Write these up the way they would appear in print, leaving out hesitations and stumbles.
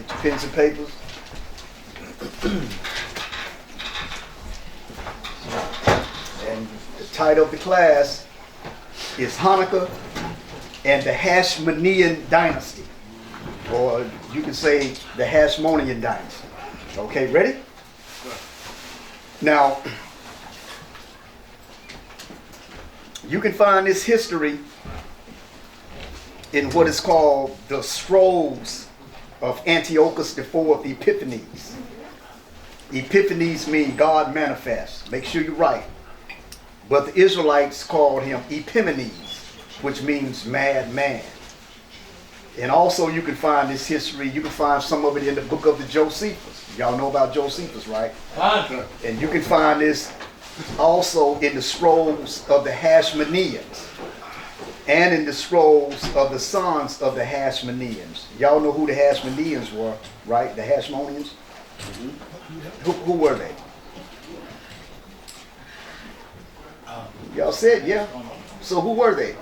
Get your pens and papers. And the title of the class is Hanukkah and the Hashmonean Dynasty. Or you can say the Hashmonean Dynasty. Okay, ready? Now, you can find this history in what is called the Scrolls of Antiochus IV Epiphanes. Epiphanes mean God manifests. Make sure you write. But the Israelites called him Epimanes, which means mad man. And also you can find this history, you can find some of it in the book of the Josephus. Y'all know about Josephus, right? And you can find this also in the scrolls of the Hashmoneans and in the scrolls of the sons of the Hashmoneans. Y'all know who the Hashmoneans were, right? The Hashmoneans? Who were they? Y'all said, yeah. So who were they?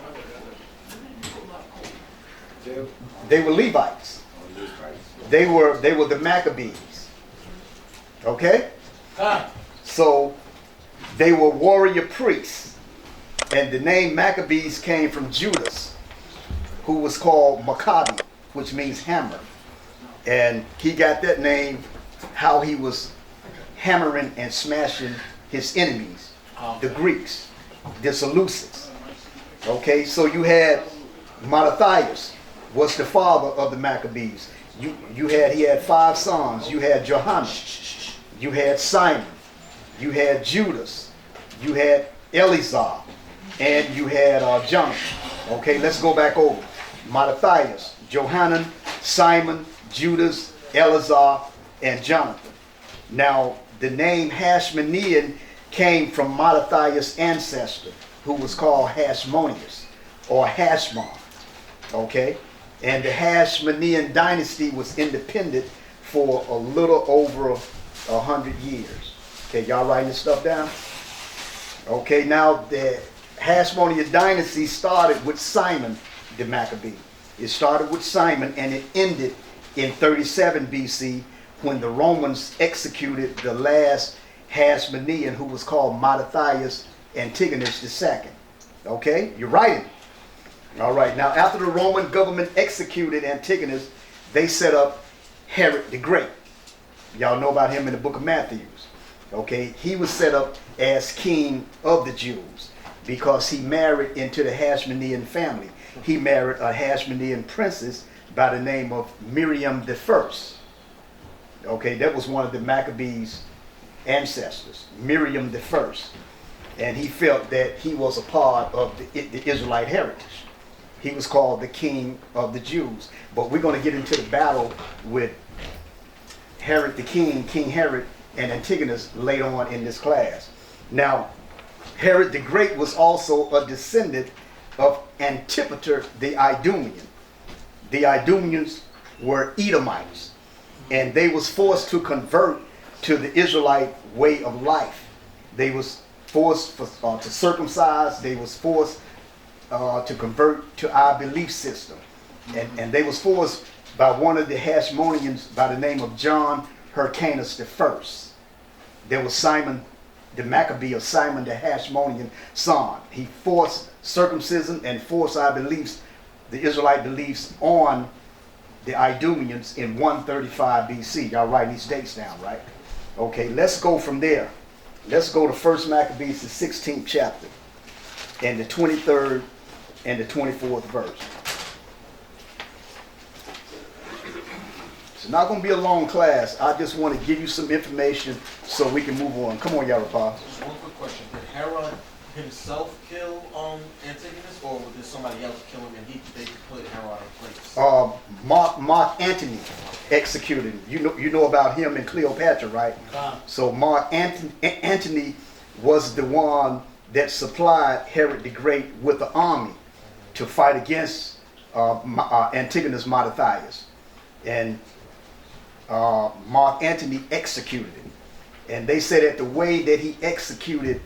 They were Levites. They were the Maccabees. Okay? So they were warrior priests. And the name Maccabees came from Judas, who was called Maccabi, which means hammer. And he got that name how he was hammering and smashing his enemies, the Greeks, the Seleucids. Okay, so you had Mattathias was the father of the Maccabees. He had 5 sons. You had Johanan, you had Simon, you had Judas, you had Eleazar, and you had Jonathan. Okay, let's go back over. Mattathias, Johanan, Simon, Judas, Eleazar, and Jonathan. Now, the name Hashmonean came from Mattathias' ancestor, who was called Hashmoneus, or Hashmon. Okay? And the Hashmonean dynasty was independent for a little over 100 years. Okay, y'all writing this stuff down? Okay, now the Hashmonean dynasty started with Simon the Maccabee. It started with Simon and it ended in 37 BC when the Romans executed the last Hashmonean, who was called Mattathias Antigonus II. Okay, you're writing. All right, now after the Roman government executed Antigonus, they set up Herod the Great. Y'all know about him in the book of Matthew. Okay, he was set up as king of the Jews because he married into the Hashmonean family. He married a Hashmonean princess by the name of Miriam the First. Okay, that was one of the Maccabees' ancestors, Miriam the First. And he felt that he was a part of the Israelite heritage. He was called the king of the Jews. But we're going to get into the battle with Herod the king, King Herod, and Antigonus later on in this class. Now, Herod the Great was also a descendant of Antipater the Idumean. The Idumeans were Edomites, and they was forced to convert to the Israelite way of life. They was forced to circumcise. They was forced to convert to our belief system. And they was forced by one of the Hashmoneans by the name of John Hyrcanus I. There was Simon the Maccabee, or Simon the Hashmonean son. He forced circumcision and forced our beliefs, the Israelite beliefs, on the Idumeans in 135 BC. Y'all writing these dates down, right? Okay, let's go from there. Let's go to 1 Maccabees, the 16th chapter, and the 23rd and the 24th verse. It's not going to be a long class. I just want to give you some information so we can move on. Come on, Yarapah. Just one quick question. Did Herod himself kill Antigonus, or did somebody else kill him and they put Herod in place? Mark Antony executed him. You know about him and Cleopatra, right? So Mark Antony was the one that supplied Herod the Great with the army to fight against Antigonus Mattathias. And Mark Antony executed him. And they said that the way that he executed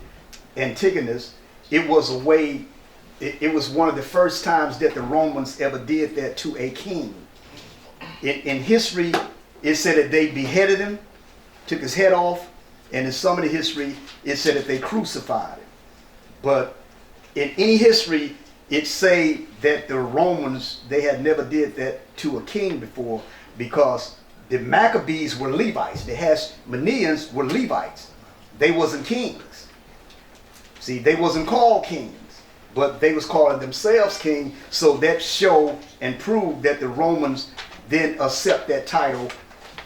Antigonus, it was one of the first times that the Romans ever did that to a king. In history, it said that they beheaded him, took his head off, and in some of the history, it said that they crucified him. But in any history, it say that the Romans, they had never did that to a king before, because the Maccabees were Levites. The Hashmoneans were Levites. They wasn't kings. See, they wasn't called kings, but they was calling themselves king, so that showed and proved that the Romans didn't accept that title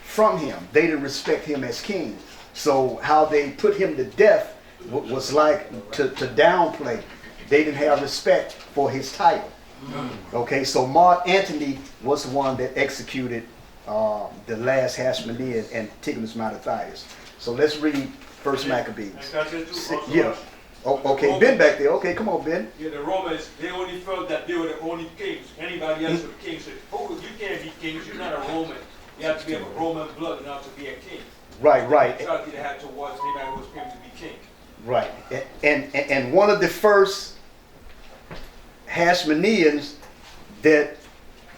from him. They didn't respect him as king. So how they put him to death was like to downplay. They didn't have respect for his title. Okay, so Mark Antony was the one that executed the last Hashmonean and Antigonus Matthias. So let's read First Maccabees. Yeah. Oh, okay, Ben back there. Okay, come on, Ben. Yeah, the Romans, they only felt that they were the only kings. Anybody else was king. So, oh, you can't be kings. You're not a Roman. You have to be of a Roman blood not to be a king. Right, right. They had towards anybody who was claimed to be king. Right, and one of the first Hashmoneans that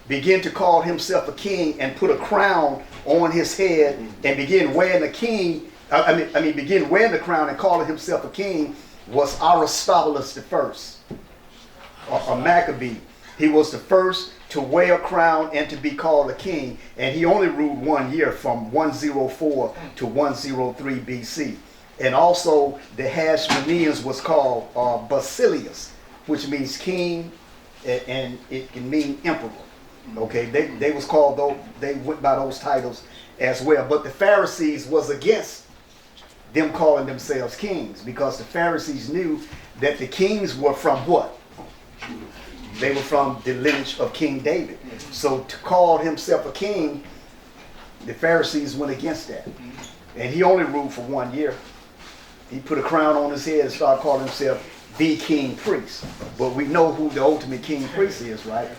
began to call himself a king and put a crown on his head and begin wearing begin wearing the crown and calling himself a king was Aristobulus I, a Maccabee. He was the first to wear a crown and to be called a king, and he only ruled 1 year, from 104 to 103 BC. And also the Hashmoneans was called Basileus, which means king, and it can mean emperor. Okay, they was called, though they went by those titles as well. But the Pharisees was against them calling themselves kings, because the Pharisees knew that the kings were from what? They were from the lineage of King David. So to call himself a king, the Pharisees went against that. And he only ruled for 1 year. He put a crown on his head and started calling himself the king priest. But we know who the ultimate king priest is, right?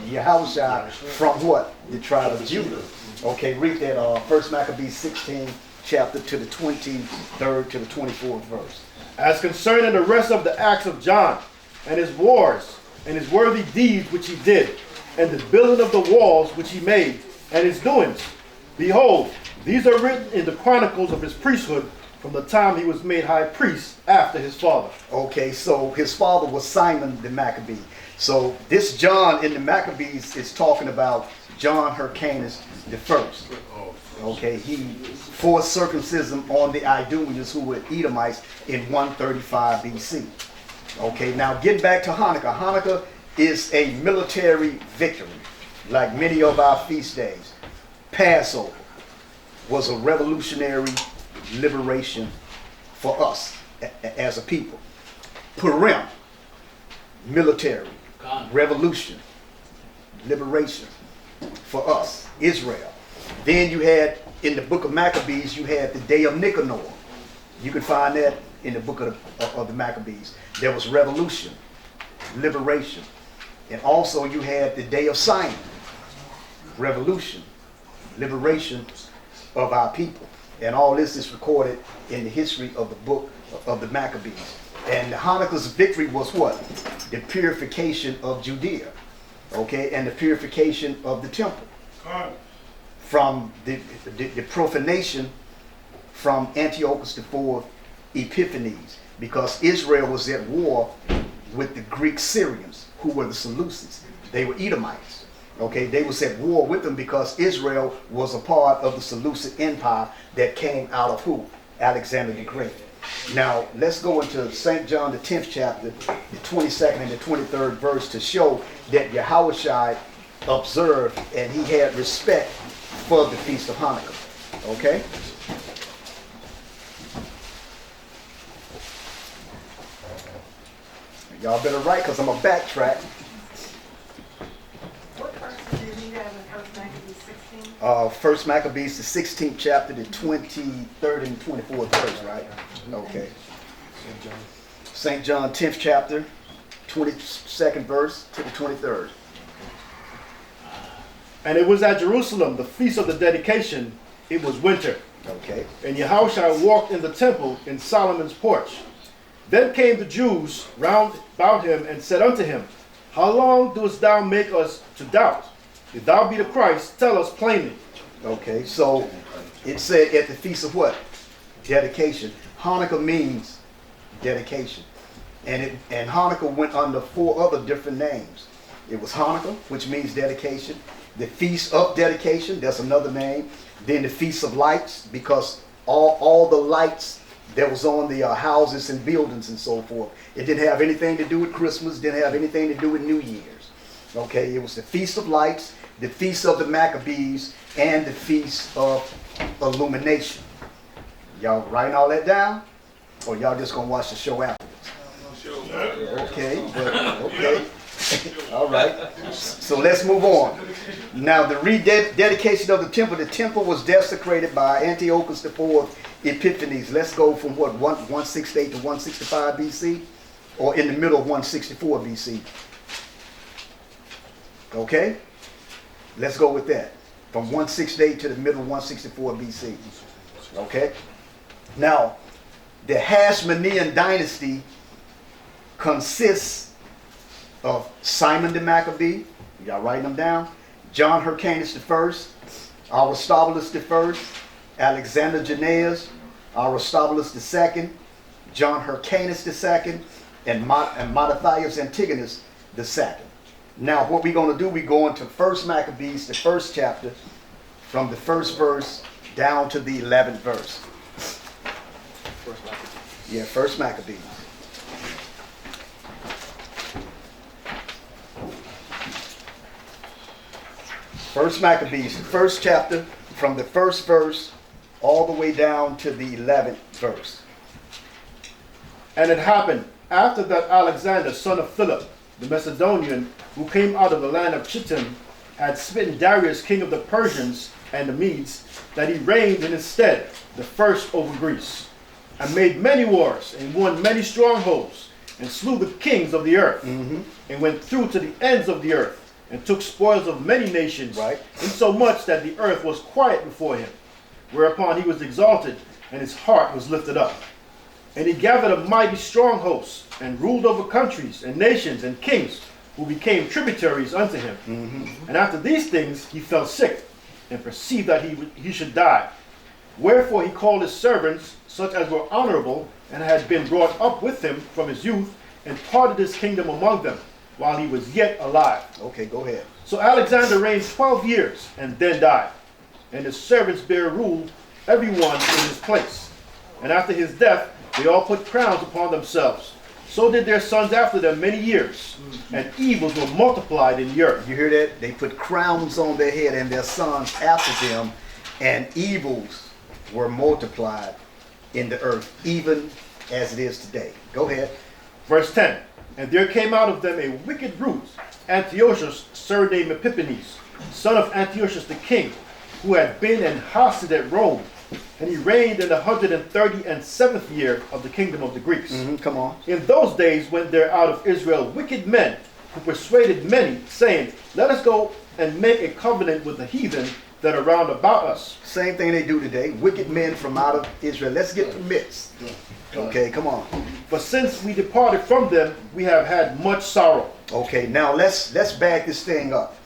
Yahushua, from what? The tribe of Judah. Okay, read that First Maccabees 16 chapter to the 23rd to the 24th verse. As concerning the rest of the acts of John, and his wars, and his worthy deeds which he did, and the building of the walls which he made, and his doings, behold, these are written in the chronicles of his priesthood, from the time he was made high priest after his father. Okay, so his father was Simon the Maccabee. So this John in the Maccabees is talking about John Hyrcanus the first. Okay, he forced circumcision on the Idumeans, who were Edomites, in 135 BC. Okay, now getting back to Hanukkah. Hanukkah is a military victory, like many of our feast days. Passover was a revolutionary liberation for us as a people. Purim, military, revolution, liberation for us, Israel. Then you had, in the book of Maccabees, you had the day of Nicanor. You can find that in the book of the Maccabees. There was revolution, liberation. And also you had the day of Simon, revolution, liberation of our people. And all this is recorded in the history of the book of the Maccabees. And Hanukkah's victory was what? The purification of Judea. Okay, and the purification of the temple. From the profanation from Antiochus IV Epiphanes, because Israel was at war with the Greek Syrians, who were the Seleucids. They were Edomites. Okay, they was at war with them because Israel was a part of the Seleucid Empire that came out of who? Alexander the Great. Now, let's go into St. John, the 10th chapter, the 22nd and the 23rd verse, to show that Yahushua observed and he had respect for the Feast of Hanukkah. Okay? Y'all better write, because I'm going to backtrack. What verse did you have in First Maccabees 16? First Maccabees, the 16th chapter, the 23rd and 24th verse, right? Okay. St. John, 10th chapter, 22nd verse to the 23rd. And it was at Jerusalem, the feast of the dedication. It was winter. Okay. And Yahushua walked in the temple in Solomon's porch. Then came the Jews round about him and said unto him, How long dost thou make us to doubt? If thou be the Christ, tell us plainly. Okay, so it said at the feast of what? Dedication. Hanukkah means dedication. And Hanukkah went under 4 other different names. It was Hanukkah, which means dedication. The Feast of Dedication, that's another name. Then the Feast of Lights, because all the lights that was on the houses and buildings and so forth. It didn't have anything to do with Christmas, didn't have anything to do with New Year's. Okay, it was the Feast of Lights, the Feast of the Maccabees, and the Feast of Illumination. Y'all writing all that down? Or y'all just gonna watch the show afterwards? Okay, but okay. All right. So let's move on. Now the rededication of the temple was desecrated by Antiochus IV Epiphanes. Let's go from what, 168 to 165 BC? Or in the middle of 164 BC? Okay? Let's go with that. From 168 to the middle of 164 BC. Okay? Now, the Hashmonean dynasty consists of Simon the Maccabee, y'all writing them down, John Hyrcanus I, Aristobulus I, Alexander Jannaeus, Aristobulus II, John Hyrcanus II, and Mattathias Antigonus II. Now what we're going to do, we go into 1 Maccabees, the 1st chapter, from the 1st verse down to the 11th verse. Yeah, 1 Maccabees. First Maccabees, the 1st chapter, from the 1st verse all the way down to the 11th verse. And it happened after that Alexander, son of Philip, the Macedonian, who came out of the land of Chittim, had smitten Darius, king of the Persians and the Medes, that he reigned in his stead, the first over Greece, and made many wars, and won many strongholds, and slew the kings of the earth, and went through to the ends of the earth, and took spoils of many nations, insomuch that the earth was quiet before him. Whereupon he was exalted, and his heart was lifted up. And he gathered a mighty strong host, and ruled over countries, and nations, and kings, who became tributaries unto him. And after these things he fell sick, and perceived that he should die. Wherefore he called his servants, such as were honorable, and had been brought up with him from his youth, and parted his kingdom among them, while he was yet alive. Okay, go ahead. So Alexander reigned 12 years, and then died. And his servants bare rule, every one in his place. And after his death, they all put crowns upon themselves. So did their sons after them many years. And evils were multiplied in the earth. You hear that? They put crowns on their head and their sons after them, and evils were multiplied in the earth, even as it is today. Go ahead. Verse 10. And there came out of them a wicked root, Antiochus, surnamed Epiphanes, son of Antiochus the king, who had been and hosted at Rome. And he reigned in the 137th year of the kingdom of the Greeks. Come on. In those days went there out of Israel wicked men, who persuaded many, saying, let us go and make a covenant with the heathen that are round about us. Same thing they do today. Wicked men from out of Israel. Let's get permits. Okay, come on. For since we departed from them, we have had much sorrow. Okay, now let's back this thing up.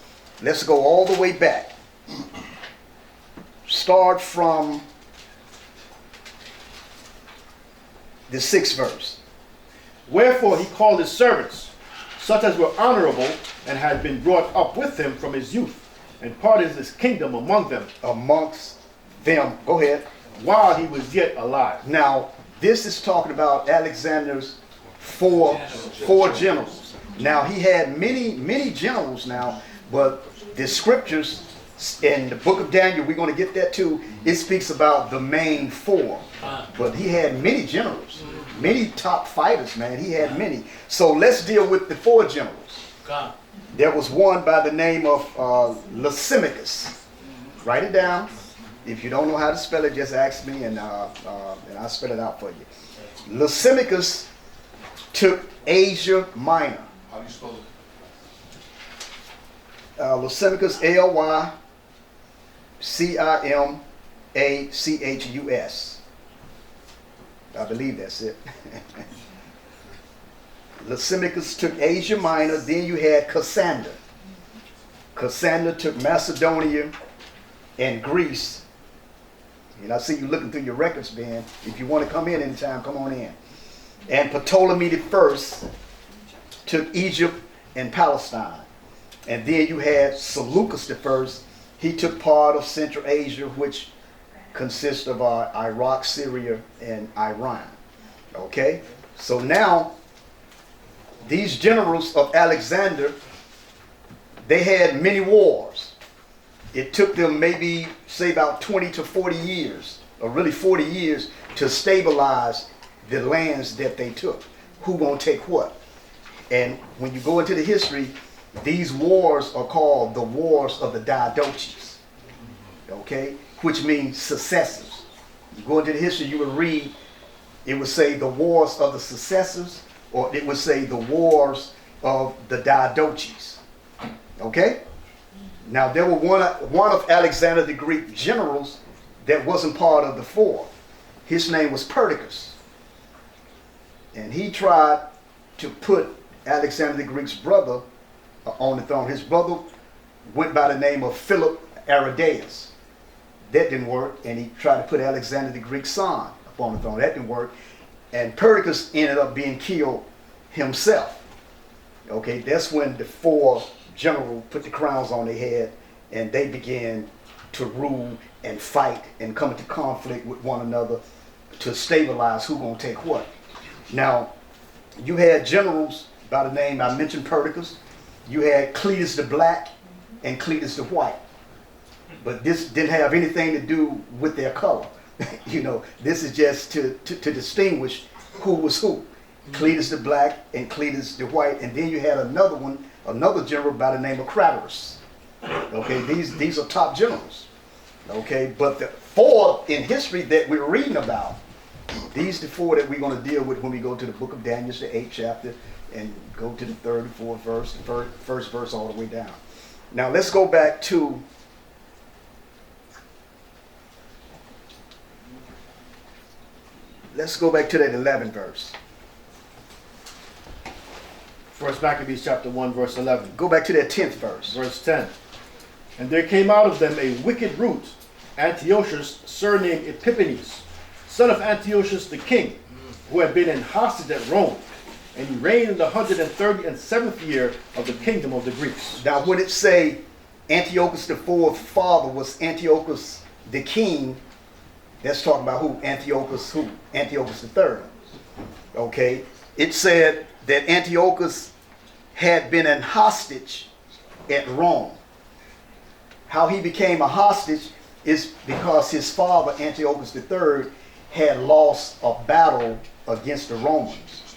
Let's go all the way back. Start from the 6th verse. Wherefore he called his servants, such as were honorable, and had been brought up with him from his youth, and parted his kingdom among them. Amongst them. Go ahead. While he was yet alive. Now, this is talking about Alexander's four generals. Now, he had many generals now, but the scriptures in the book of Daniel, we're going to get that too, it speaks about the main 4. But he had many generals, many top fighters, man. He had many. So let's deal with the 4 generals. There was one by the name of Lysimachus. Write it down. If you don't know how to spell it, just ask me and I'll spell it out for you. Lysimachus took Asia Minor. How do you spell it? Lysimachus, Lysimachus. I believe that's it. Lysimachus took Asia Minor. Then you had Cassander. Cassander took Macedonia. and Greece. And I see you looking through your records, Ben. If you want to come in anytime, come on in. And Ptolemy the First took Egypt and Palestine. And then you had Seleucus the First. He took part of Central Asia, which consists of Iraq, Syria, and Iran. Okay? So now, these generals of Alexander, they had many wars. It took them maybe, say, about 20 to 40 years, or really 40 years, to stabilize the lands that they took. Who gonna take what? And when you go into the history, these wars are called the Wars of the Diadoches, okay? Which means successors. You go into the history, you would read, it would say the Wars of the Successors, or it would say the Wars of the Diadoches, okay? Now there were one of Alexander the Greek generals that wasn't part of the four. His name was Perdiccas. And he tried to put Alexander the Greek's brother on the throne. His brother went by the name of Philip Aridaeus. That didn't work. And he tried to put Alexander the Greek's son upon the throne. That didn't work. And Perdiccas ended up being killed himself. Okay, that's when the four generals put the crowns on their head and they began to rule and fight and come into conflict with one another to stabilize who's going to take what. Now, you had generals by the name, I mentioned Perdiccas. You had Cletus the Black and Cletus the White. But this didn't have anything to do with their color. You know, this is just to distinguish who was who. Cletus the Black and Cletus the White. And then you had another general by the name of Craterus. Okay, these are top generals. Okay, but the four in history that we're reading about, these the four that we're going to deal with when we go to the book of Daniel, the 8th chapter, and go to the 3rd and 4th verse, the first verse all the way down. Now let's go back to that 11th verse. First Maccabees chapter 1, verse 11. Go back to that 10th verse. Verse 10. And there came out of them a wicked root, Antiochus, surnamed Epiphanes, son of Antiochus the king, who had been in hostage at Rome, and he reigned in the 137th year of the kingdom of the Greeks. Now when it say Antiochus the fourth father was Antiochus the king, that's talking about who? Antiochus the third. Okay, it said that Antiochus had been an hostage at Rome. How he became a hostage is because his father, Antiochus III, had lost a battle against the Romans.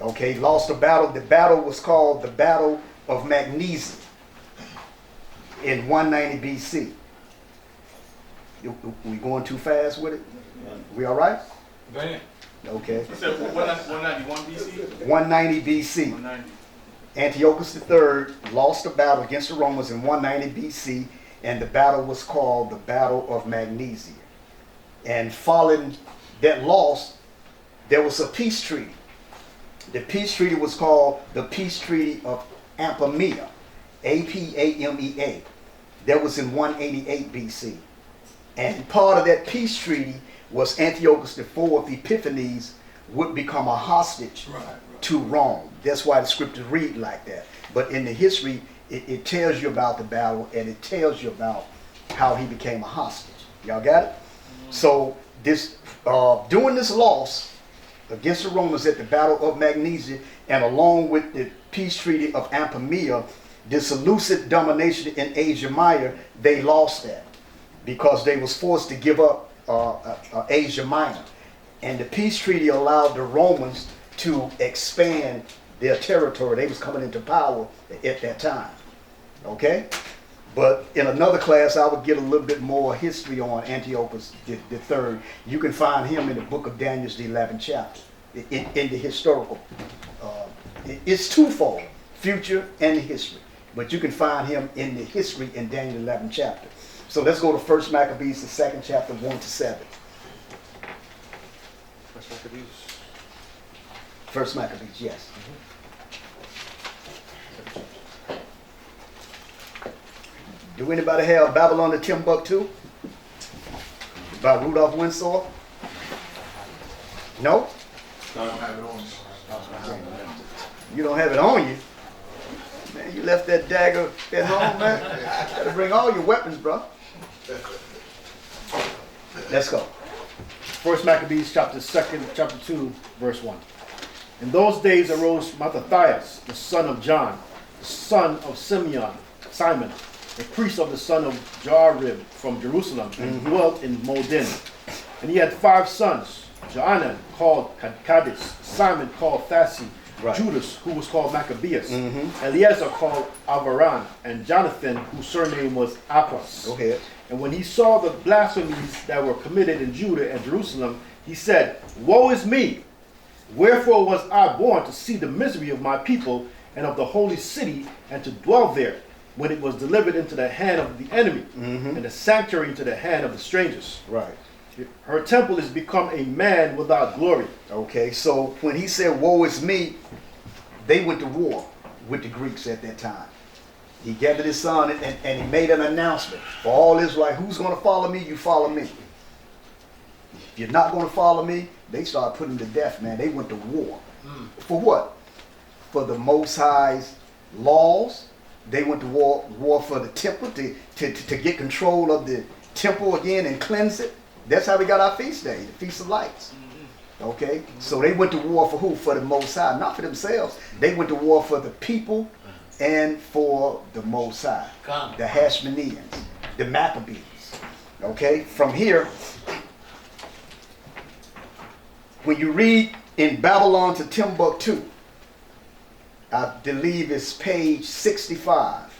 Okay, lost a battle. The battle was called the Battle of Magnesia in 190 BC. We going too fast with it? We all right? Okay. You said 191 BC? 190 BC. 190. Antiochus III lost a battle against the Romans in 190 BC, and the battle was called the Battle of Magnesia. And following that loss, there was a peace treaty. The peace treaty was called the Peace Treaty of Apamea, A-P-A-M-E-A. That was in 188 BC. And part of that peace treaty was Antiochus IV Epiphanes would become a hostage to Rome. That's why the scriptures read like that. But in the history, it tells you about the battle, and it tells you about how he became a hostage. Y'all got it? So this during this loss against the Romans at the Battle of Magnesia, and along with the peace treaty of Apamea, the Seleucid domination in Asia Minor, they lost that because they was forced to give up Asia Minor. And the peace treaty allowed the Romans to expand their territory. They was coming into power at that time. Okay? But in another class, I would get a little bit more history on Antiochus III. You can find him in the book of Daniel, the 11th chapter, in the historical. It's twofold, future and history. But you can find him in the history in Daniel 11th chapter. So let's go to 1 Maccabees, the 2nd chapter, 1 to 7. 1 Maccabees, yes. Do anybody have Babylon to Timbuktu? By Rudolph Windsor? No? You don't have it on you? Man, you left that dagger at home, man. You gotta bring all your weapons, bro. Let's go. First Maccabees chapter 2, verse 1. In those days arose Mattathias, the son of John, the son of Simon, the priest of the son of Jarib from Jerusalem, and dwelt in Modin. And he had 5 sons, Johanan called Kadis, Simon called Thasi, Judas, who was called Maccabeus, Eleazar called Avaran, and Jonathan, whose surname was Aquas. Go ahead. And when he saw the blasphemies that were committed in Judah and Jerusalem, he said, Woe is me! Wherefore was I born to see the misery of my people and of the holy city, and to dwell there, when it was delivered into the hand of the enemy, and the sanctuary into the hand of the strangers. Right. Her temple is become a man without glory. Okay, so when he said, woe is me, they went to war with the Greeks at that time. He gathered his son and he made an announcement for all Israel, who's going to follow me, you follow me. If you're not going to follow me, they started putting him to death, man. They went to war. For what? For the Most High's laws. They went to war for the temple to get control of the temple again and cleanse it. That's how we got our feast day, the Feast of Lights. Okay? So they went to war for who? For the Most High. Not for themselves. They went to war for the people and for the Most High. The Hashmoneans, the Maccabees. Okay? From here, when you read in Babylon to Timbuktu, I believe it's page 65.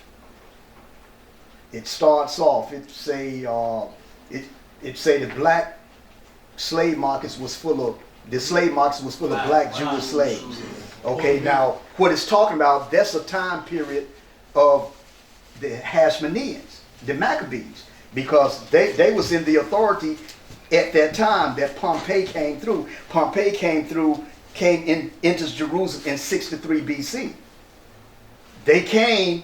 It starts off, it say the black slave markets was full of black Jewish slaves. Okay, now what it's talking about, that's a time period of the Hashmoneans, the Maccabees, because they was in the authority at that time that Pompey came through. Pompey came into Jerusalem in 63 BC. They came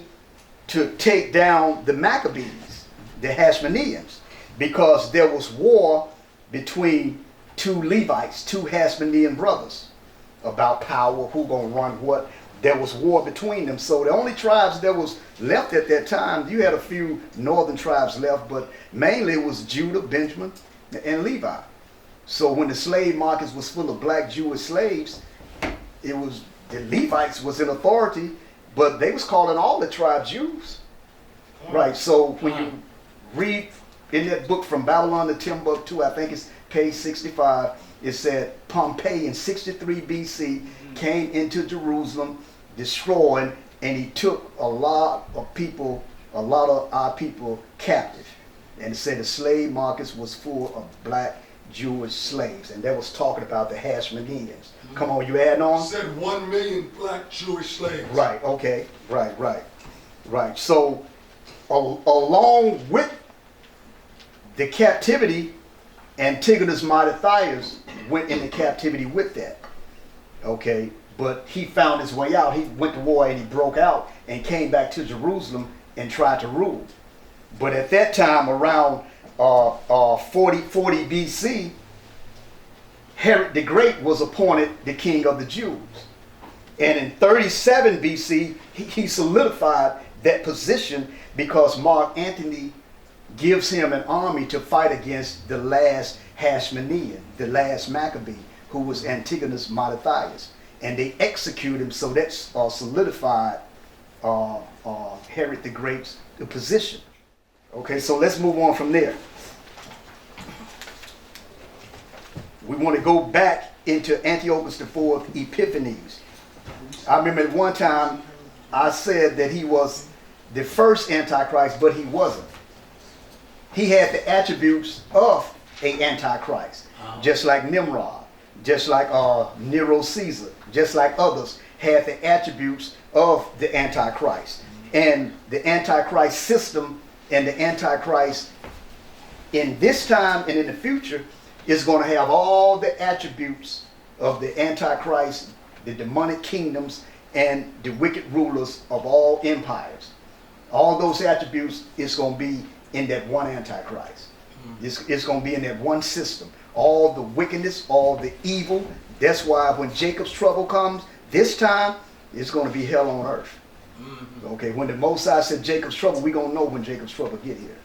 to take down the Maccabees, the Hashmoneans, because there was war between 2 Levites, 2 Hashmonean brothers, about power, who gonna run what. There was war between them. So the only tribes that was left at that time, you had a few northern tribes left, but mainly it was Judah, Benjamin, and Levi. So when the slave markets was full of black Jewish slaves, it was the Levites was in authority, but they was calling all the tribes Jews. Right. So when you read in that book From Babylon to Timbuktu, I think it's page 65, it said Pompey in 63 BC came into Jerusalem, destroying, and he took a lot of our people captive. And it said the slave markets was full of black Jewish slaves. And that was talking about the Hashmoneans. Come on, you adding on? It said 1 million black Jewish slaves. Right, okay. Right. So along with the captivity, Antigonus Matthias went into captivity with that. Okay, but he found his way out. He went to war and he broke out and came back to Jerusalem and tried to rule. But at that time, around 40 BC, Herod the Great was appointed the king of the Jews. And in 37 BC, he solidified that position because Mark Antony gives him an army to fight against the last Hashmonean, the last Maccabee, who was Antigonus Matthias. And they execute him, so that's solidified Herod the Great's position. Okay, so let's move on from there. We want to go back into Antiochus IV Epiphanes. I remember at one time I said that he was the first Antichrist, but he wasn't. He had the attributes of an Antichrist, just like Nimrod, just like Nero Caesar, just like others had the attributes of the Antichrist. And the Antichrist system and the Antichrist in this time and in the future is going to have all the attributes of the Antichrist, the demonic kingdoms, and the wicked rulers of all empires. All those attributes is going to be in that one Antichrist. It's going to be in that one system. All the wickedness, all the evil. That's why when Jacob's trouble comes, this time, it's going to be hell on earth. Okay, when the Most High said Jacob's trouble, we're going to know when Jacob's trouble get here.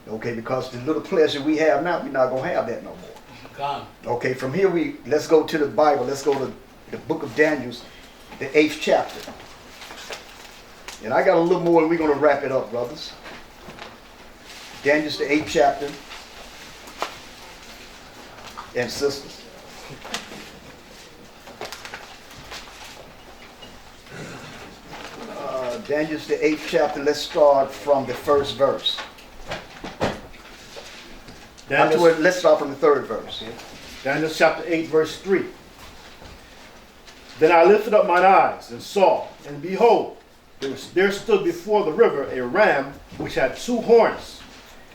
Okay, because the little pleasure we have now, we're not going to have that no more. Okay, from here let's go to the Bible. Let's go to the book of Daniel, the 8th chapter. And I got a little more and we're going to wrap it up, brothers. Daniel, the 8th chapter. And sisters. Daniel, the 8th chapter. Let's start from the first verse. Let's start from the 3rd verse. Daniel chapter 8, verse 3. Then I lifted up mine eyes and saw, and behold, there stood before the river a ram which had 2 horns,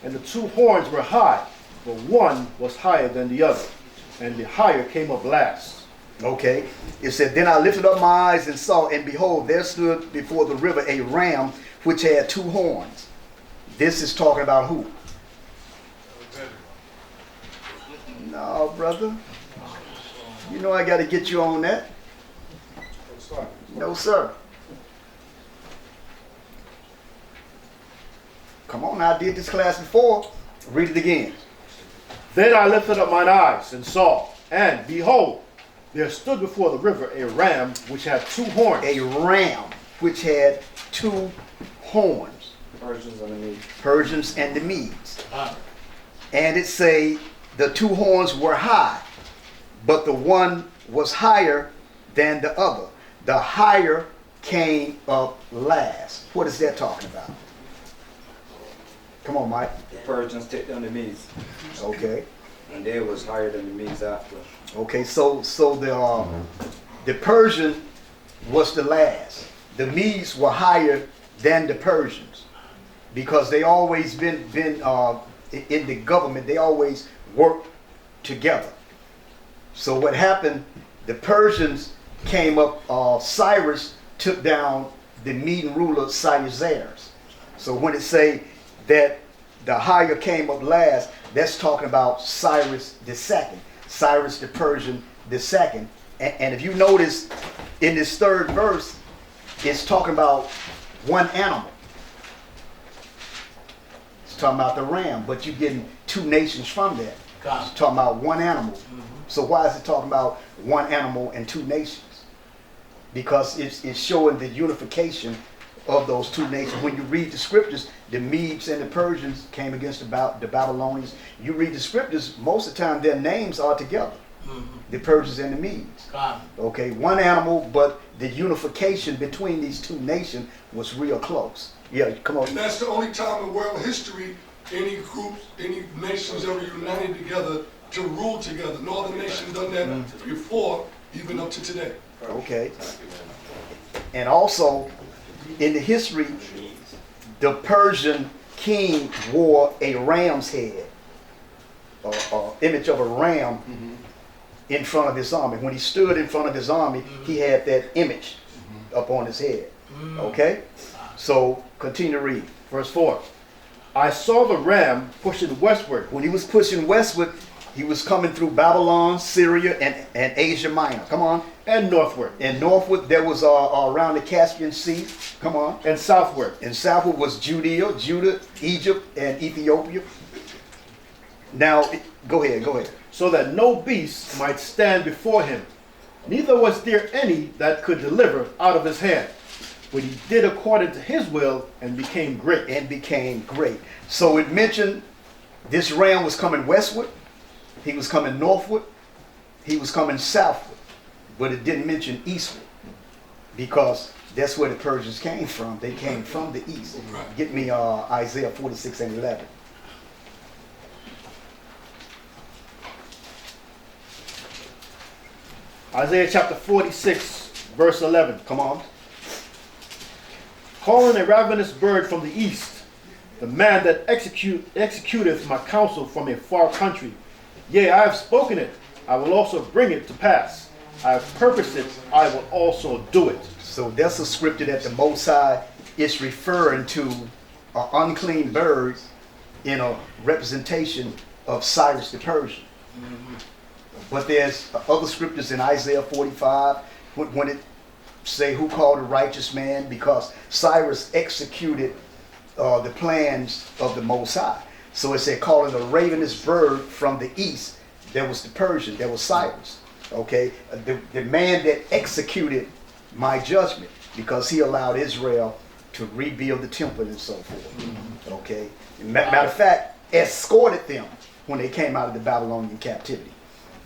and the 2 horns were high, but one was higher than the other, and the higher came up last. Okay, it said, then I lifted up my eyes and saw, and behold, there stood before the river a ram which had 2 horns. This is talking about who? No, brother. You know I got to get you on that. No, sir. Come on, I did this class before. Read it again. Then I lifted up mine eyes and saw, and behold, there stood before the river a ram which had 2 horns. A ram which had 2 horns. Persians and the Medes. And it say the 2 horns were high, but the one was higher than the other. The higher came up last. What is that talking about? Come on, Mike. The Persians took down the Medes. Okay. And they was higher than the Medes after. Okay, so the Persian was the last. The Medes were higher than the Persians because they always been in the government. They always worked together. So what happened? The Persians came up. Cyrus took down the Median ruler Cyrus. So when it say that the higher came up last, that's talking about Cyrus II, Cyrus the Persian II. And if you notice in this 3rd verse, it's talking about one animal. It's talking about the ram, but you're getting 2 nations from that. It's talking about one animal. So why is it talking about one animal and 2 nations? Because it's showing the unification of those 2 nations. When you read the scriptures, the Medes and the Persians came against the Babylonians. You read the scriptures, most of the time their names are together. The Persians and the Medes. Okay, one animal, but the unification between these 2 nations was real close. Yeah, come on. And that's the only time in world history any groups, any nations ever united together to rule together. No other nation done that before, even up to today. Okay. And also, in the history, the Persian king wore a ram's head, image of a ram in front of his army. When he stood in front of his army, he had that image up on his head. Okay? So, continue to read. Verse 4. I saw the ram pushing westward. When he was pushing westward, he was coming through Babylon, Syria, and Asia Minor. Come on. And northward. And northward, there was around the Caspian Sea. Come on. And southward. And southward was Judea, Judah, Egypt, and Ethiopia. Now, go ahead. So that no beast might stand before him. Neither was there any that could deliver out of his hand. But he did according to his will and became great. So it mentioned this ram was coming westward. He was coming northward. He was coming southward. But it didn't mention eastward. Because that's where the Persians came from. They came from the east. Get me Isaiah 46 and 11. Isaiah chapter 46, verse 11. Come on. Calling a ravenous bird from the east, the man that executeth my counsel from a far country. Yea, I have spoken it, I will also bring it to pass. I have purposed it, I will also do it. So that's a scripture that the Most High it's referring to an unclean bird in a representation of Cyrus the Persian. But there's other scriptures in Isaiah 45 when it say who called a righteous man, because Cyrus executed the plans of the Most High. So it said calling a ravenous bird from the east. There was the Persian, there was Cyrus. Okay, the man that executed my judgment, because he allowed Israel to rebuild the temple and so forth. Okay, matter of fact, escorted them when they came out of the Babylonian captivity.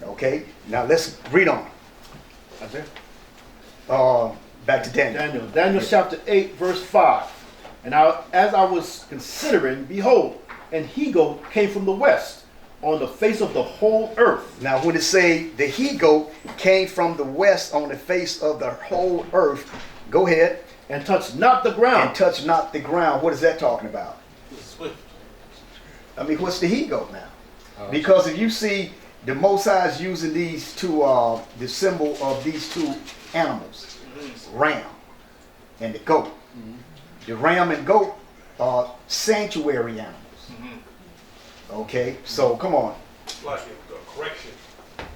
Okay, now let's read on. Back to Daniel. Daniel chapter 8, verse 5. And as I was considering, behold, an he-goat came from the west on the face of the whole earth. Now when it say the he-goat came from the west on the face of the whole earth, go ahead. And touched not the ground. And touched not the ground. What is that talking about? I mean, what's the he-goat now? Because if you see, the Most High is using these two, the symbol of these two animals, ram and the goat. The ram and goat are sanctuary animals. Okay, so come on. Like a correction.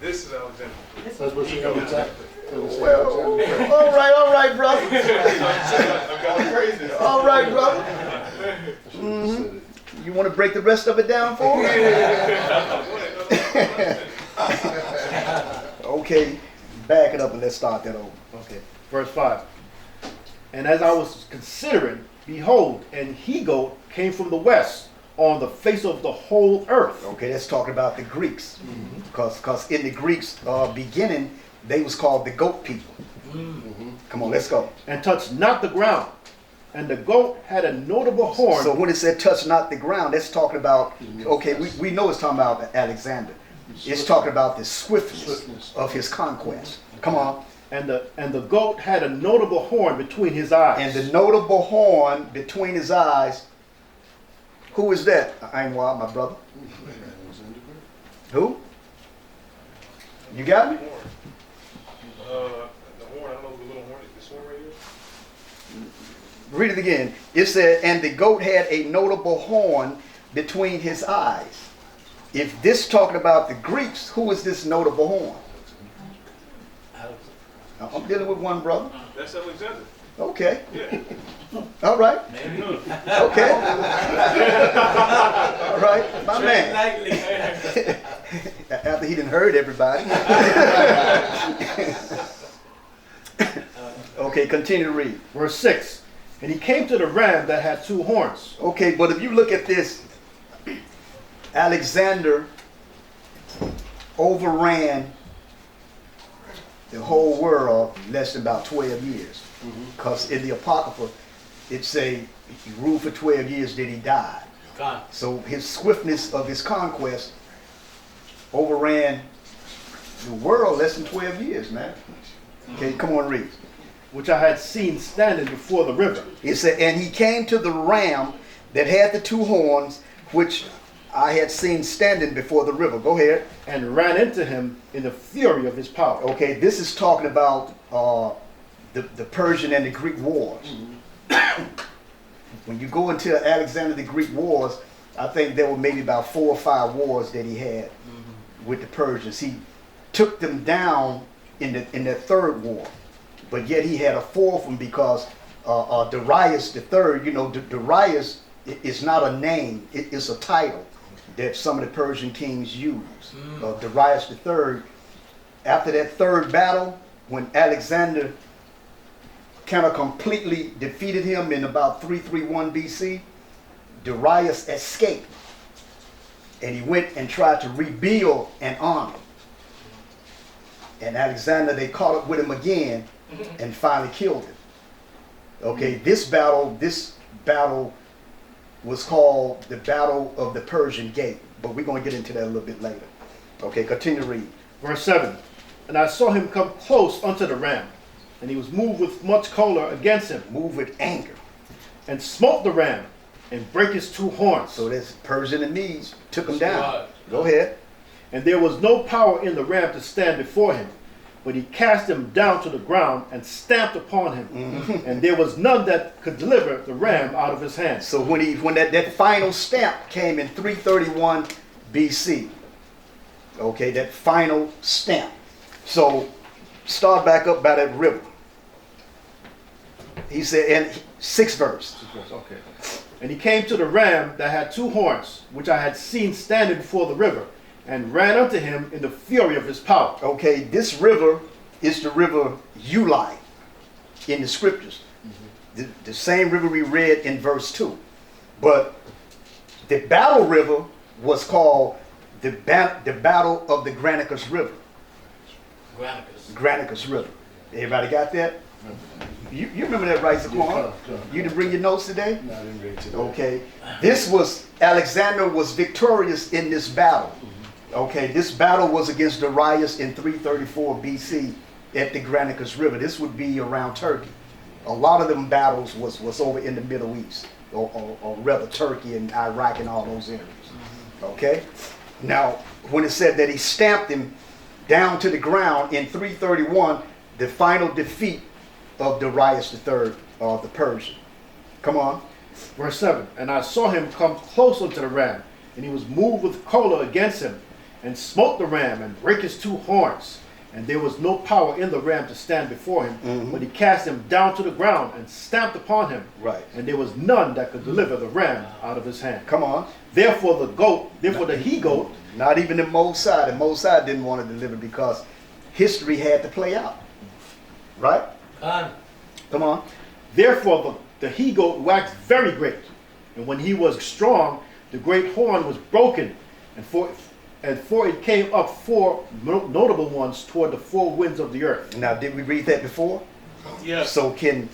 This is Alexander. That's what He goes exactly. Well, all right, brother. I'm going crazy. All right, brother. You want to break the rest of it down for me? Okay, back it up and let's start that over. Okay, verse 5. And as I was considering, behold, an he-goat came from the west on the face of the whole earth. Okay, let's talk about the Greeks. Because in the Greeks beginning, they was called the goat people. Come on, let's go. And touched not the ground. And the goat had a notable horn. So when it said touch not the ground, that's talking about, okay, we know it's talking about Alexander. It's talking about the swiftness of his conquest. Come on. And the goat had a notable horn between his eyes. And the notable horn between his eyes. Who is that? I ain't wild, my brother. Who? You got me? The horn, I don't know the little horn. This one right here? Read it again. It said, and the goat had a notable horn between his eyes. If this talking about the Greeks, who is this notable horn? I'm dealing with one brother. That's Alexander. Okay. Yeah. All right. Okay. All right. My man. After he done heard everybody. Okay, continue to read. Verse 6. And he came to the ram that had two horns. Okay, but if you look at this, Alexander overran the whole world less than about 12 years. Because in the Apocrypha, it say he ruled for 12 years, then he died. So his swiftness of his conquest overran the world less than 12 years, man. Okay, come on, read. Which I had seen standing before the river. It said, and he came to the ram that had the two horns, which I had seen standing before the river. Go ahead. And ran into him in the fury of his power. Okay, this is talking about the Persian and the Greek wars. When you go into Alexander the Greek wars, I think there were maybe about 4 or 5 wars that he had with the Persians. He took them down in that third war, but yet he had a fourth one because Darius the third. You know, Darius is not a name; it is a title that some of the Persian kings use. Darius the third. After that third battle, when Alexander kind of completely defeated him in about 331 BC, Darius escaped. And he went and tried to rebuild an army. And Alexander, they caught up with him again and finally killed him. Okay, this battle was called the Battle of the Persian Gate. But we're going to get into that a little bit later. Okay, continue to read. Verse 7. And I saw him come close unto the ram, and he was moved with much choler against him. Moved with anger. And smote the ram, and brake his two horns. So this Persian and Medes took him down. Go ahead. And there was no power in the ram to stand before him, but he cast him down to the ground and stamped upon him. And there was none that could deliver the ram out of his hand. So when that final stamp came in 331 BC, okay, that final stamp. So start back up by that river. He said, and 6th verse. Okay. And he came to the ram that had 2 horns, which I had seen standing before the river, and ran unto him in the fury of his power. Okay, this river is the river Ulai in the scriptures. The same river we read in verse 2. But the battle river was called the Battle of the Granicus River. Granicus River. Everybody got that? You remember that, right, Zaquan? You didn't bring your notes today? No, I didn't read today. Okay. This was, Alexander was victorious in this battle. Okay, this battle was against Darius in 334 BC at the Granicus River. This would be around Turkey. A lot of them battles was over in the Middle East, or rather Turkey and Iraq and all those areas. Okay? Now, when it said that he stamped him down to the ground in 331, the final defeat of Darius III, the Persian. Come on. Verse 7. And I saw him come close unto the ram, and he was moved with choler against him, and smote the ram, and brake his 2 horns. And there was no power in the ram to stand before him, but he cast him down to the ground, and stamped upon him. Right. And there was none that could deliver the ram out of his hand. Come on. Therefore the he-goat, Not even the Mosai. The Mosai didn't want to deliver because history had to play out. Right? Come on. therefore the he-goat waxed very great. And when he was strong, the great horn was broken, and for it came up 4 notable ones toward the 4 winds of the earth. Now, did we read that before? Yes. So can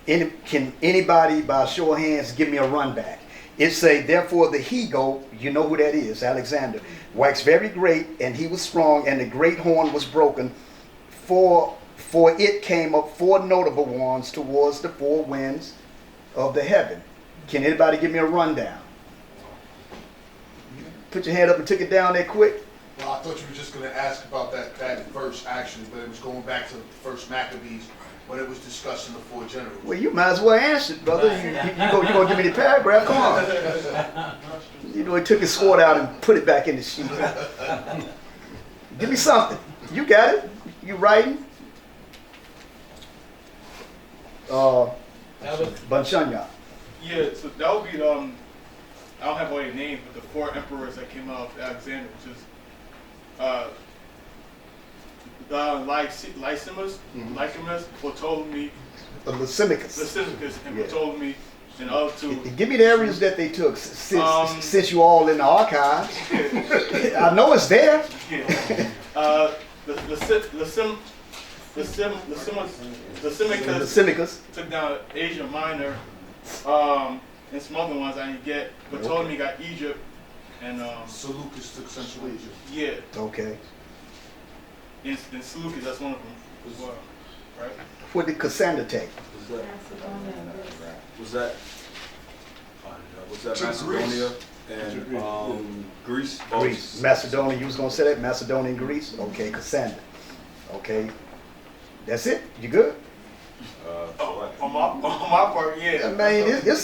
anybody, by a show of hands, give me a run back? It say, therefore the he-goat, you know who that is, Alexander, waxed very great, and he was strong, and the great horn was broken. For it came up 4 notable ones towards the 4 winds of the heaven. Can anybody give me a rundown? Put your hand up and took it down there quick. Well, I thought you were just going to ask about that verse actually, but it was going back to the first Maccabees when it was discussing the 4 generals. Well, you might as well answer it, brother. You gonna give me the paragraph? Come on. You know, he took his sword out and put it back in the sheath. Give me something. You got it. You writing? Banshanya. Yeah, so that would be I don't have all your names, but the 4 emperors that came out of Alexander, which is Lysimus, Ptolemy, Lysimachus, and Ptolemy, and other 2. Give me the areas that they took since you all in the archives. I know it's there. Lysimachus took down Asia Minor, and some other ones I didn't get. But Ptolemy got Egypt, and Seleucus took Central Asia. Yeah. Okay. And Seleucus, that's one of them as well, right? What did Cassandra take? Was that Macedonia and Greece? Greece. Macedonia. You was gonna say that? Macedonia and Greece? Okay, Cassandra. Okay. That's it? You good? On my part, yeah. I mean, it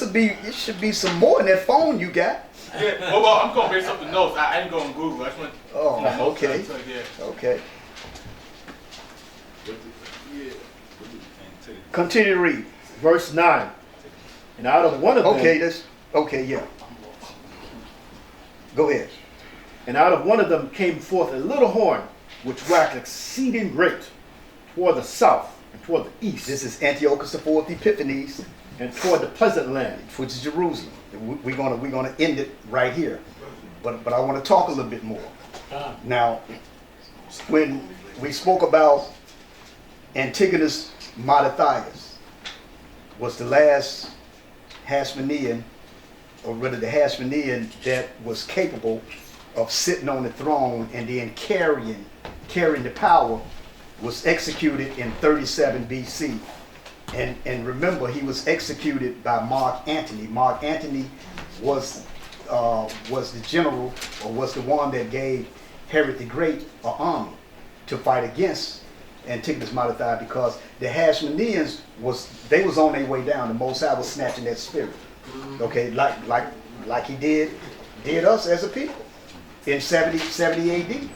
should be some more in that phone you got. Yeah. Well, I'm going based off the notes. I didn't go on Google. I just went. Oh, okay. Yeah. Okay. Yeah. Continue to read. Verse 9. And out of one of them, yeah. Go ahead. and out of one of them came forth a little horn, which waxed exceeding great, toward the south and toward the east. This is Antiochus IV Epiphanes, and toward the pleasant land, which is Jerusalem. We're gonna end it right here, but I want to talk a little bit more. Now, when we spoke about Antigonus Matthias, was the last Hashmonean, or rather the Hashmonean that was capable of sitting on the throne and then carrying the power, was executed in 37 BC. And remember, he was executed by Mark Antony. Mark Antony was the general, or was the one that gave Herod the Great an army to fight against Antigonus modified, because the Hashmoneans was on their way down. The Most High was snatching that spirit. Okay, like he did us as a people in 70 AD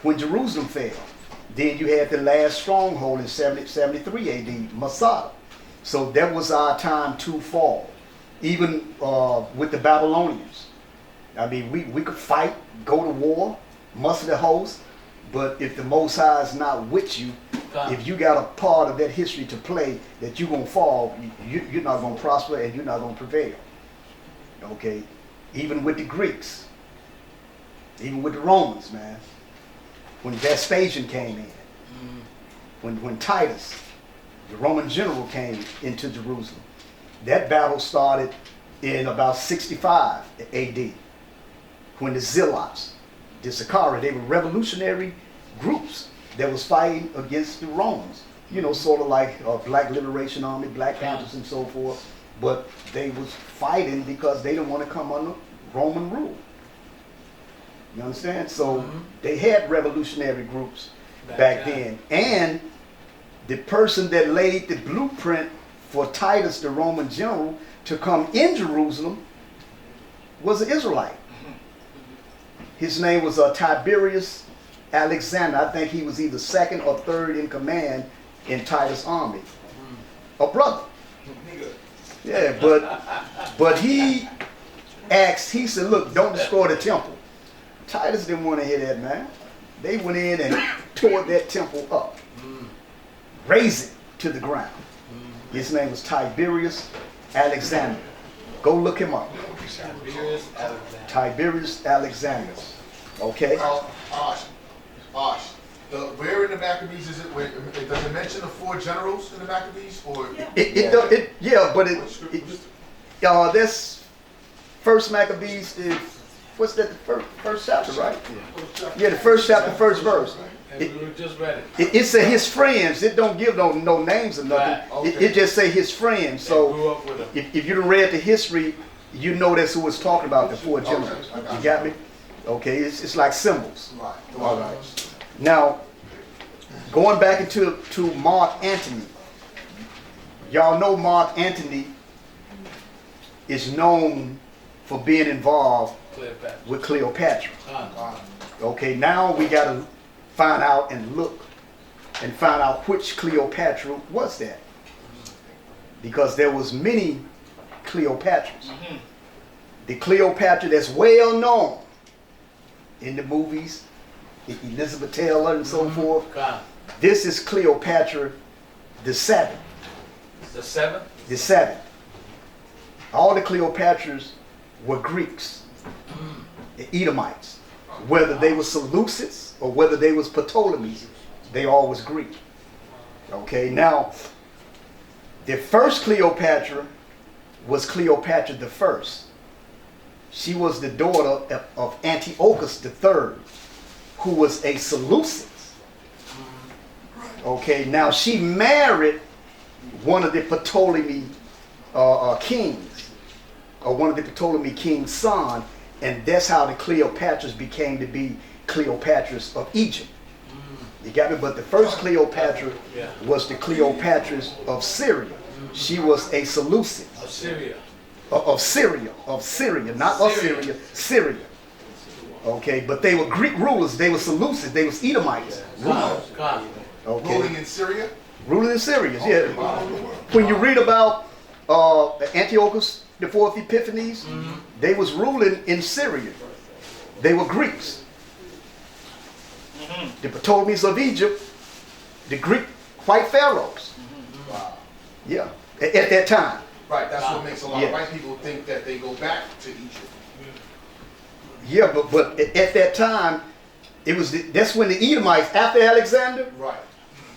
when Jerusalem fell. Then you had the last stronghold in 73 AD, Masada. So that was our time to fall. Even with the Babylonians. I mean, we could fight, go to war, muster the host, but if the Most High is not with you, if you got a part of that history to play that you're going to fall, you're not going to prosper and you're not going to prevail. Okay? Even with the Greeks, even with the Romans, man. When Vespasian came in, when Titus, the Roman general, came into Jerusalem, that battle started in about 65 AD, when the Zealots, the Sicarii, they were revolutionary groups that was fighting against the Romans. You know, sort of like Black Liberation Army, Black Panthers and so forth. But they was fighting because they didn't want to come under Roman rule. You understand? So they had revolutionary groups back then. And the person that laid the blueprint for Titus, the Roman general, to come in Jerusalem was an Israelite. His name was Tiberius Alexander. I think he was either second or third in command in Titus' army. A brother. Yeah, but he asked, he said, look, don't destroy the temple. Titus didn't want to hear that, man. They went in and tore that temple up. Razed it to the ground. His name was Tiberius Alexander. Go look him up. Tiberius Alexander. Okay? Where in the Maccabees is it? Does it mention the 4 generals in the Maccabees? Or that's First Maccabees. What's that? The first chapter, right? Yeah, the first chapter, first verse. It said his friends. It don't give no names or nothing. Right. Okay. It just say his friends. So if you done read the history, you know that's who it's talking about, the 4 generals. You got me? Okay, it's like symbols. Right. All right. Now, going back into Mark Antony. Y'all know Mark Antony is known for being involved with Cleopatra. Okay, now we got to find out and look and find out which Cleopatra was that. Because there was many Cleopatras. The Cleopatra that's well known in the movies, Elizabeth Taylor and so forth. This is Cleopatra the 7th. The 7th? The 7th. All the Cleopatras were Greeks, the Edomites. Whether they were Seleucids or whether they was Ptolemies, they all was Greek. Okay, now, the first Cleopatra was Cleopatra the First. She was the daughter of Antiochus III, who was a Seleucid. Okay, now she married one of the Ptolemy kings, or one of the Ptolemy king's son, and that's how the Cleopatras became to be Cleopatras of Egypt. You got me? But the first Cleopatra was the Cleopatras of Syria. She was a Seleucid. Of Syria. Of Syria, not Assyria, Syria. Okay, but they were Greek rulers. They were Seleucids. They were Edomites. Okay. Ruling in Syria? Ruling in Syria, yeah. When you read about Antiochus the Fourth Epiphanes, they was ruling in Syria. They were Greeks. The Ptolemies of Egypt, the Greek white pharaohs. Wow. Yeah, at that time. Right, that's what makes a lot of white people think that they go back to Egypt. Yeah, but at that time, it was that's when the Edomites, after Alexander, right,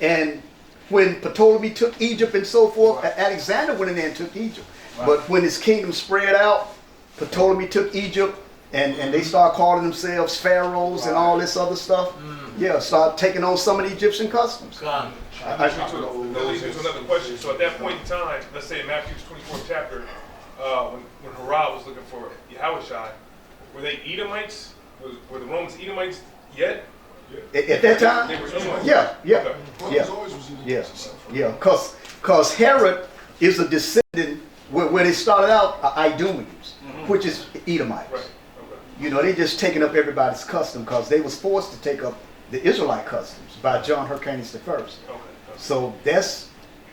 and when Ptolemy took Egypt and so forth, right. Alexander went in there and took Egypt. Right. But when his kingdom spread out, Ptolemy took Egypt, and they started calling themselves pharaohs, right. And all this other stuff. Yeah, started taking on some of the Egyptian customs. That leads me to another question. So at that point in time, let's say in Matthew's 24th chapter, when Hurrah was looking for Yahushua, were they Edomites? Were the Romans Edomites yet? At that time? They were Edomites. Yeah, yeah, Okay. yeah, always was in the yeah, East. yeah. Cause Herod is a descendant where they started out Idumeans, which is Edomites. Right. Okay. You know, they just taking up everybody's custom because they was forced to take up the Israelite customs by John Hyrcanus I. Okay. So that's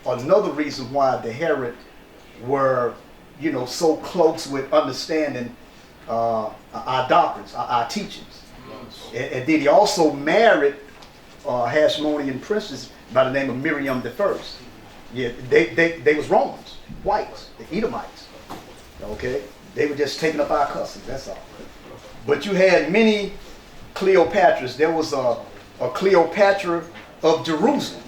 another reason why the Herod were, you know, so close with understanding our doctrines, our teachings. And then he also married a Hashmonean princess by the name of Miriam the First. Yeah, they was Romans, whites, the Edomites. Okay, they were just taking up our customs. That's all. But you had many Cleopatras. There was a Cleopatra of Jerusalem.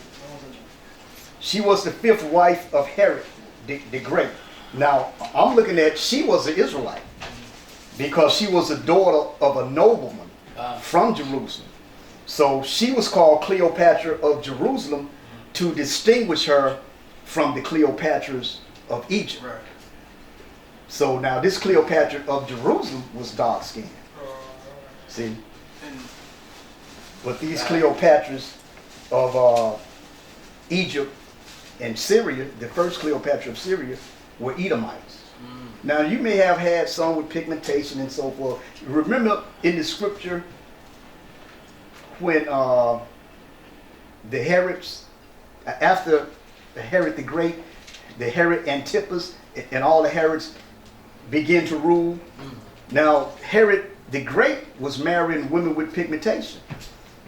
She was the 5th wife of Herod the Great. Now, I'm looking at, she was an Israelite because she was a daughter of a nobleman from Jerusalem. So she was called Cleopatra of Jerusalem to distinguish her from the Cleopatras of Egypt. Right. So now this Cleopatra of Jerusalem was dark skinned. See? But these Cleopatras of Egypt and Syria, the first Cleopatra of Syria, were Edomites. Now you may have had some with pigmentation and so forth. Remember in the scripture when the Herods, after the Herod the Great, the Herod Antipas, and all the Herods began to rule. Now Herod the Great was marrying women with pigmentation.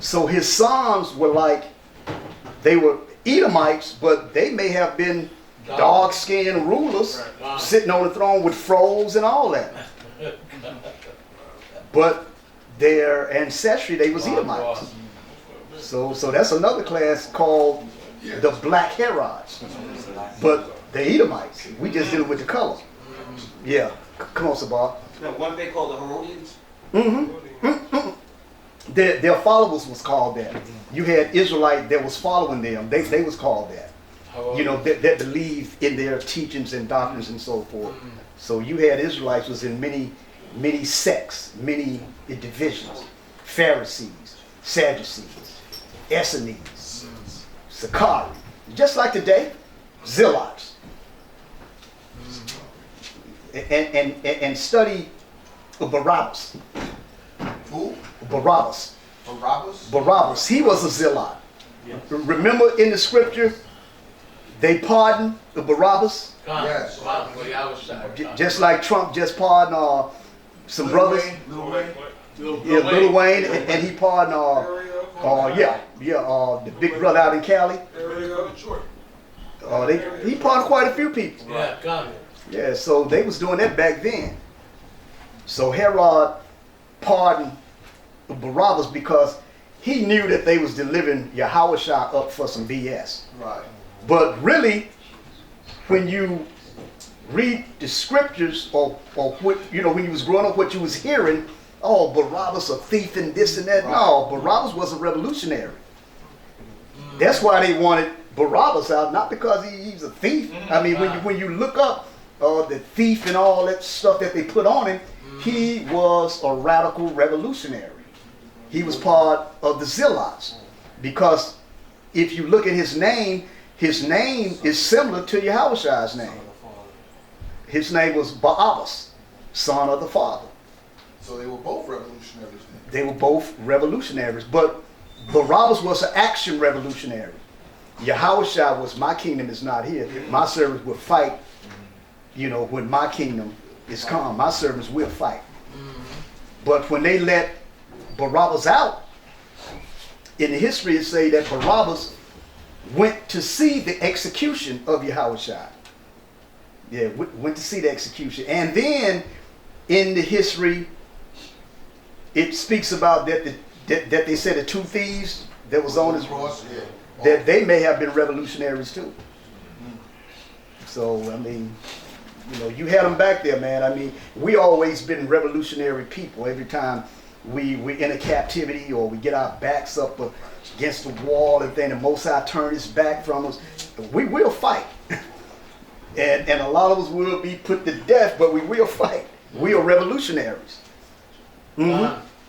So his sons were like, they were Edomites, but they may have been dark-skinned rulers sitting on the throne with froze and all that. But their ancestry, they was Edomites. So that's another class called the Black Herods. But the Edomites, we just dealing with the color. Yeah, come on, Sabar. Now, what they call the Herodians? Their followers was called that. You had Israelite that was following them. They was called that. You know, that believed in their teachings and doctrines and so forth. So you had Israelites was in many sects, many divisions. Pharisees, Sadducees, Essenes, Sakari. Just like today, Zealots. And study Barabbas. Who? Barabbas. Barabbas? Barabbas. He was a zealot. Yes. Remember in the scripture, they pardoned the Barabbas. Yes. Just like Trump just pardoned some brothers. Lil Wayne, and he pardoned the big brother out in Cali. He pardoned quite a few people. Yeah, so they was doing that back then. So Herod pardoned Barabbas because he knew that they was delivering Yahushua up for some BS. Right. But really, when you read the scriptures or what, you know, when you was growing up, what you was hearing, oh, Barabbas a thief and this and that. Right. No, Barabbas was a revolutionary. That's why they wanted Barabbas out, not because he's a thief. I mean, when you look up the thief and all that stuff that they put on him, he was a radical revolutionary. He was part of the Zealots. Because if you look at his name is similar to Yahushua's name. His name was Barabbas, son of the Father. So they were both revolutionaries then? They were both revolutionaries. But Barabbas was an action revolutionary. Yahushua was, my kingdom is not here. My servants will fight, you know, when my kingdom is come. My servants will fight. But when they let Barabbas out, in the history it say that Barabbas went to see the execution of Yahushua. Yeah, went to see the execution. And then in the history, it speaks about that they said the 2 thieves that was on his cross, that they may have been revolutionaries too. So, I mean, you know, you had them back there, man. I mean, we always been revolutionary people. Every time we in a captivity or we get our backs up against the wall and then the Most High turn his back from us, we will fight. and a lot of us will be put to death, but we will fight. We are revolutionaries.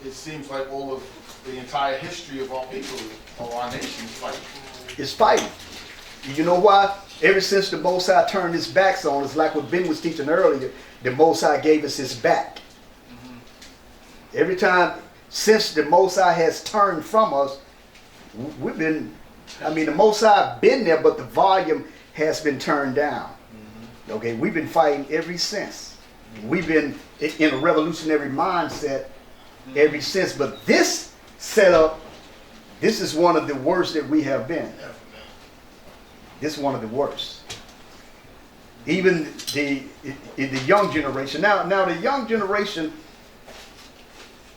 it seems like all of the entire history of our people, of our nation, is fighting. It's fighting. You know why? Ever since the Most High turned his backs on us, like what Ben was teaching earlier, the Most High gave us his back. Every time since the Most High has turned from us, we've been, I mean, the Most High been there, but the volume has been turned down. Okay, we've been fighting ever since. We've been in a revolutionary mindset ever since. But this setup, this is one of the worst that we have been. This is one of the worst. Even the young generation. Now the young generation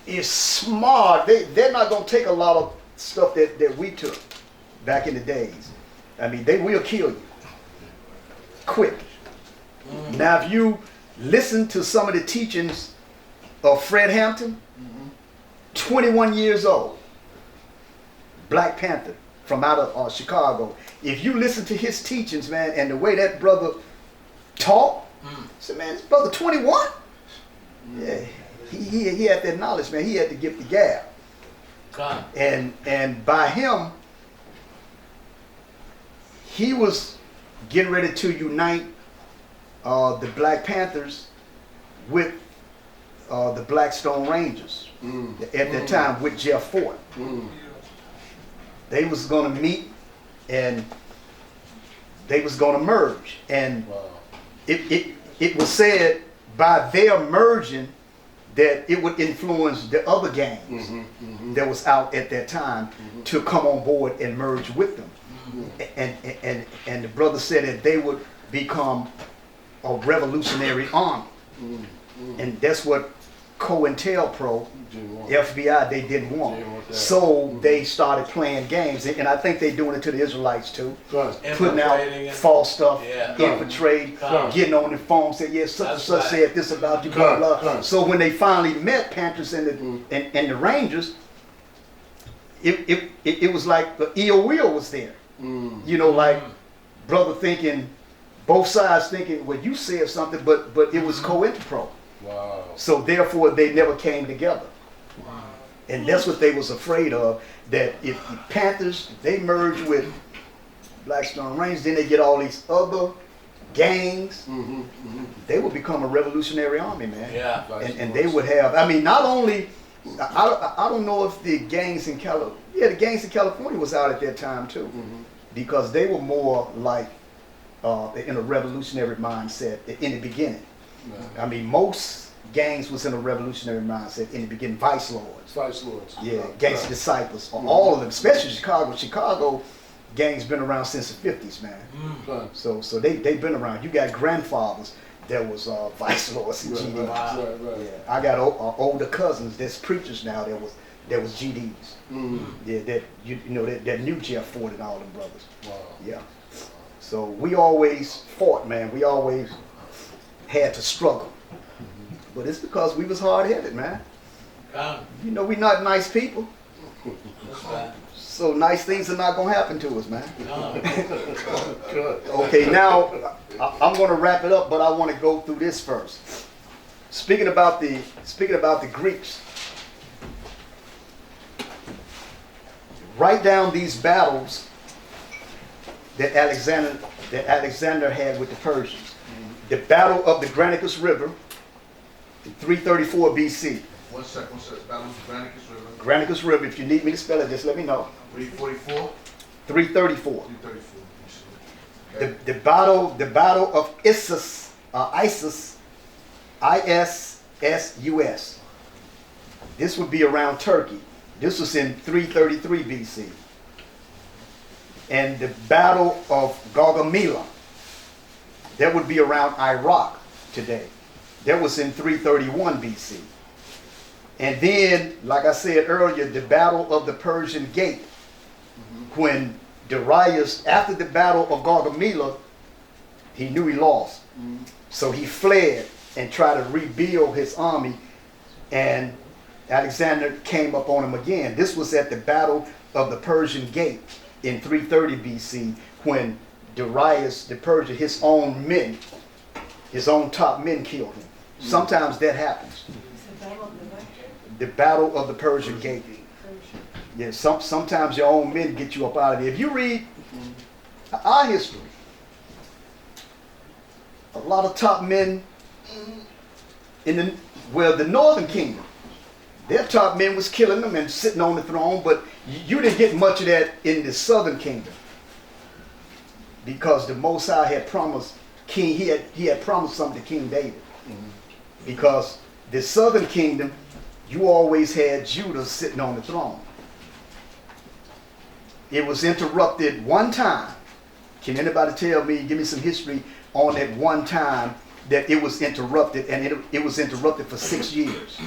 is smart. They're not going to take a lot of stuff that we took back in the days. I mean, they will kill you quick. Now, if you listen to some of the teachings of Fred Hampton, 21 years old, Black Panther from out of Chicago. If you listen to his teachings, man, and the way that brother taught, I said, man, this brother 21? Yeah, he had that knowledge, man. He had to give the gab. And by him, he was getting ready to unite the Black Panthers with the Blackstone Rangers at that time with Jeff Fort. They was going to meet and they was going to merge. And it was said by their merging that it would influence the other gangs that was out at that time to come on board and merge with them. And the brother said that they would become a revolutionary army. And that's what COINTELPRO, FBI, they didn't want. So they started playing games. And I think they're doing it to the Israelites too. Putting out false stuff, infiltrating, getting on the phone, saying, yes, such and such said this about you, blah, blah. So when they finally met Panthers and the Rangers, it was like the ill will was there. You know, like brother thinking, both sides thinking, well, you said something, but it was COINTELPRO. Wow. So therefore, they never came together. Wow. And that's what they was afraid of, that if the Panthers, they merge with Blackstone Rangers, then they get all these other gangs, they would become a revolutionary army, man. Yeah. And they would have, I mean, not only, I don't know if the gangs in California, the gangs in California was out at that time too, because they were more like in a revolutionary mindset in the beginning. I mean, most gangs was in a revolutionary mindset in the beginning. Vice lords. Yeah, gangster disciples. All of them, especially Chicago. Chicago gangs been around since the 50s, man. So they've been around. You got grandfathers that was vice lords and GDs. Yeah, I got older cousins that's preachers now that was GDs. Yeah, that you know that knew Jeff Fort and all them brothers. Yeah. So we always fought, man. We always had to struggle. But it's because we was hard-headed, man. You know, we not nice people. So nice things are not going to happen to us, man. Okay, now I'm going to wrap it up, but I want to go through this first. Speaking about the Greeks, write down these battles that Alexander had with the Persians. The Battle of the Granicus River in 334 BC. One second. Battle of the Granicus River. Granicus River. If you need me to spell it, just let me know. 344. 334. 334. Okay. The battle of Issus, ISSUS. This would be around Turkey. This was in 333 BC. And the Battle of Gaugamela. That would be around Iraq today. That was in 331 BC. And then, like I said earlier, the Battle of the Persian Gate. When Darius, after the Battle of Gaugamela, he knew he lost. So he fled and tried to rebuild his army. And Alexander came up on him again. This was at the Battle of the Persian Gate in 330 BC when Darius the Persian, his own top men killed him. Sometimes that happens. the battle of the Persian Gate. Yeah, sometimes your own men get you up out of there. If you read our history, a lot of top men in the Northern Kingdom, their top men was killing them and sitting on the throne, but you didn't get much of that in the Southern Kingdom, because the Most High had promised King, he had promised something to King David. Because the Southern Kingdom, you always had Judah sitting on the throne. It was interrupted one time. Can anybody tell me, give me some history on that one time that it was interrupted, and it was interrupted for 6 years?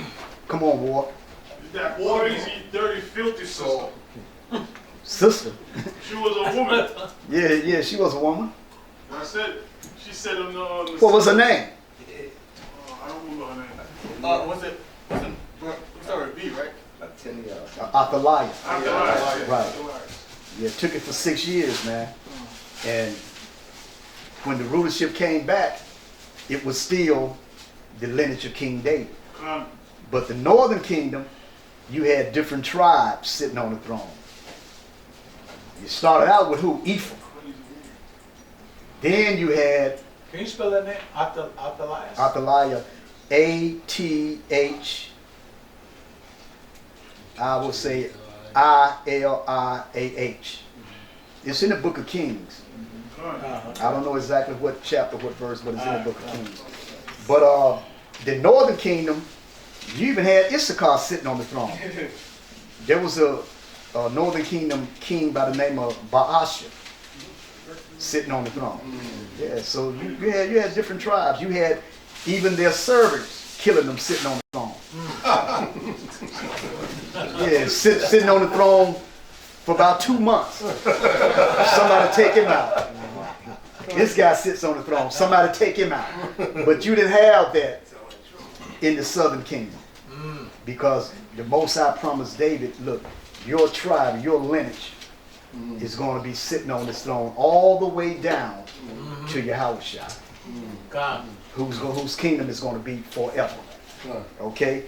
Come on, Ward. That crazy, dirty, filthy sister. Sister? She was a woman. Yeah, she was a woman. I said, she said on the What was her name? I don't remember her name. Was it started with B, right? Athaliah. Athaliah. Right. Yeah, it took it for 6 years, man. And when the rulership came back, it was still the lineage of King David. But the Northern Kingdom, you had different tribes sitting on the throne. You started out with who? Ephraim. Then you had... Can you spell that name? Athaliah? Athaliah. A-T-H... I will say I-L-I-A-H. It's in the book of Kings. I don't know exactly what chapter, what verse, but it's in the book of Kings. But the Northern Kingdom, you even had Issachar sitting on the throne. There was a Northern Kingdom king by the name of Baasha sitting on the throne. Yeah, so you had different tribes. You had even their servants killing them sitting on the throne. Yeah, sitting on the throne for about 2 months. Somebody take him out. This guy sits on the throne. Somebody take him out. But you didn't have that in the Southern Kingdom, because the Most High promised David, look, your tribe, your lineage is going to be sitting on this throne all the way down to Yahushua, whose kingdom is going to be forever. Okay?